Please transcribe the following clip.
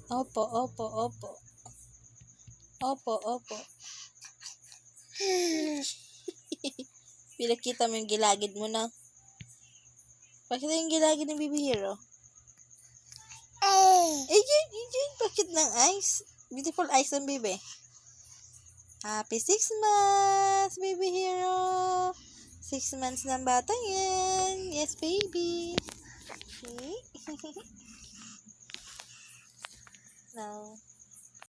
Opo, opo, opo. Opo, opo. Pinakita mo yung gilagid mo na. Pakita yung gilagid ng baby hero. Yun. Bakit ng eyes? Beautiful eyes ng baby. Happy 6 months, baby hero. 6 months ng bata yan. Yes, baby. Okay. Now,